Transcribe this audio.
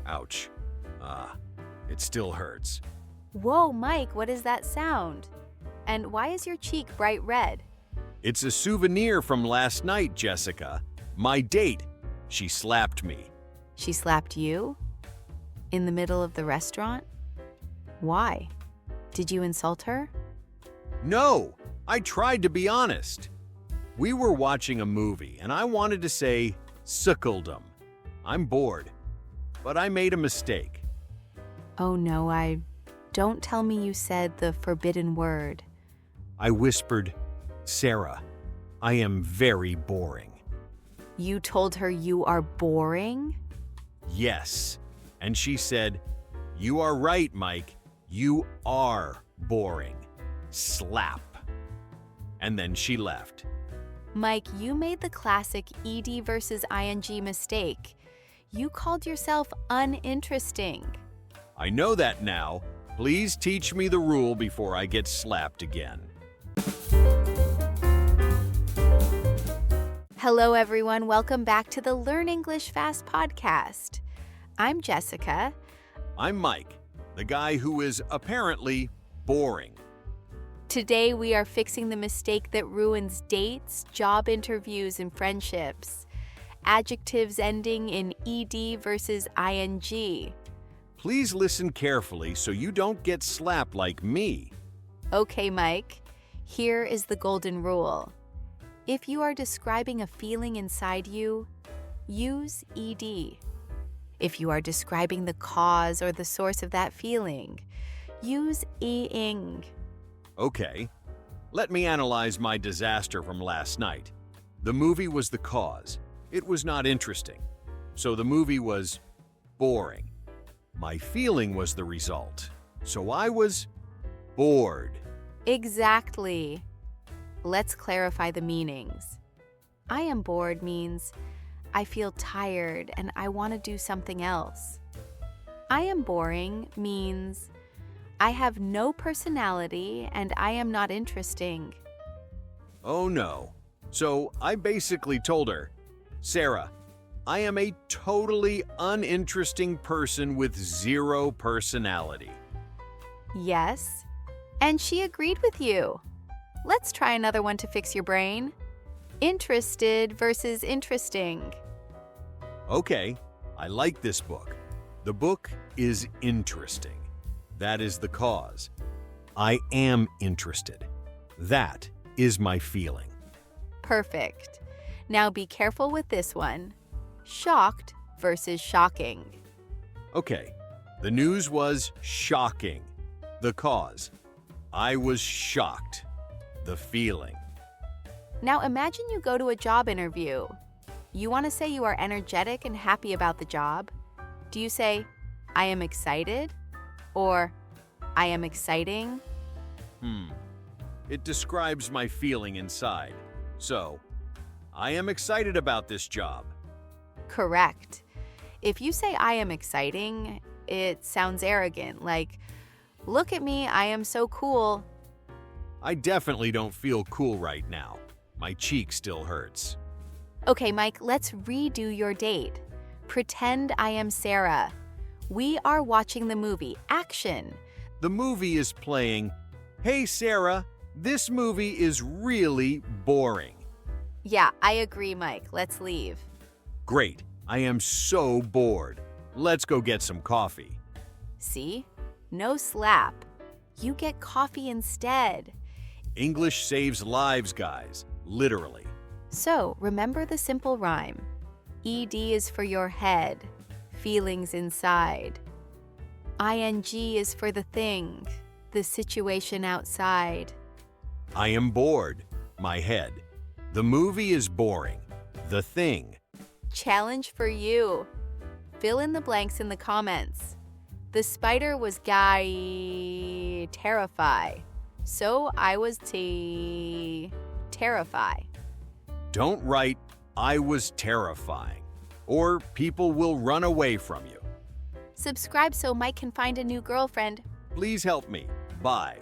Ouch. It still hurts. Whoa, Mike, what is that sound? And why is your cheek bright red? It's a souvenir from last night, Jessica. My date. She slapped me. She slapped you? In the middle of the restaurant? Why? Did you insult her? No, I tried to be honest. We were watching a movie, and I wanted to say, suckeldom. I'm bored. But I made a mistake. Oh no, don't tell me you said the forbidden word. I whispered, Sarah, I am very boring. You told her you are boring? Yes. And she said, you are right, Mike. You are boring. Slap. And then she left. Mike, you made the classic ed versus ing mistake. You called yourself uninteresting. I know that now. Please teach me the rule before I get slapped again. Hello, everyone. Welcome back to the Learn English Fast podcast. I'm Jessica. I'm Mike, the guy who is apparently boring. Today, we are fixing the mistake that ruins dates, job interviews, and friendships. Adjectives ending in ed versus ing. Please listen carefully so you don't get slapped like me. Okay, Mike. Here is the golden rule. If you are describing a feeling inside you, use ed. If you are describing the cause or the source of that feeling, use ing. Okay, let me analyze my disaster from last night. The movie was the cause. It was not interesting. So the movie was boring. My feeling was the result. So I was bored. Exactly. Let's clarify the meanings. I am bored means I feel tired and I want to do something else. I am boring means I have no personality and I am not interesting. Oh no. So I basically told her, Sarah, I am a totally uninteresting person with zero personality. Yes, and she agreed with you. Let's try another one to fix your brain. Interested versus interesting. Okay, I like this book. The book is interesting. That is the cause. I am interested. That is my feeling. Perfect. Now be careful with this one. Shocked versus shocking. Okay, the news was shocking. The cause. I was shocked. The feeling. Now imagine you go to a job interview. You want to say you are energetic and happy about the job. Do you say, I am excited? Or, I am exciting? It describes my feeling inside. So, I am excited about this job. Correct. If you say I am exciting, it sounds arrogant, like, look at me, I am so cool. I definitely don't feel cool right now. My cheek still hurts. Okay, Mike, let's redo your date. Pretend I am Sarah. We are watching the movie. Action. The movie is playing, Hey Sarah, this movie is really boring. Yeah, I agree, Mike. Let's leave. Great, I am so bored. Let's go get some coffee. See? No slap. You get coffee instead. English saves lives, guys. Literally. So, remember the simple rhyme. ED is for your head, feelings inside. ING is for the thing, the situation outside. I am bored. My head. The movie is boring. The thing. Challenge for you. Fill in the blanks in the comments. The spider was terrify. So I was terrify. Don't write, I was terrifying, or people will run away from you. Subscribe so Mike can find a new girlfriend. Please help me. Bye.